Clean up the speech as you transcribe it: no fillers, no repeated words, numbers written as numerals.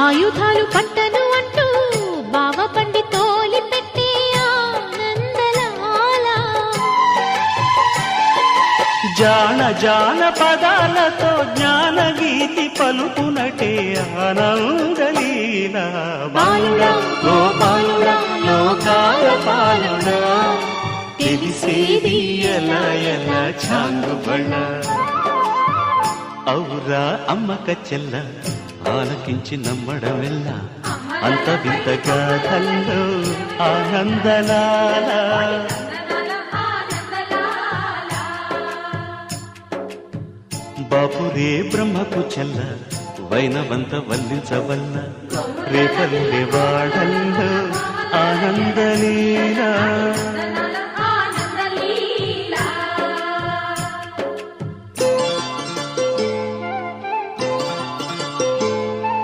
ఆయుధాలు పట్టను అంటూ బావ బండి తోలి పెట్టే ఆనందలాల జాన జాన పదాలతో జ్ఞాన గీతి పలుకునటే ఆనందలీల బాలుడా గోపాలుడా లోకాల పాలుడా తెలిసేది ఎలా ఎలా చాంగుబళ్ళ ఔరా అమ్మక చెల్ల ఆలకించి నమ్మడమెల్ల అంత వింత గాథల్లో ఆనందలాల బాపురే బ్రహ్మకు చెల్ల వైనవంత వల్లించవల్ల రేపల్లె వాడల్లో ఆనందలీలా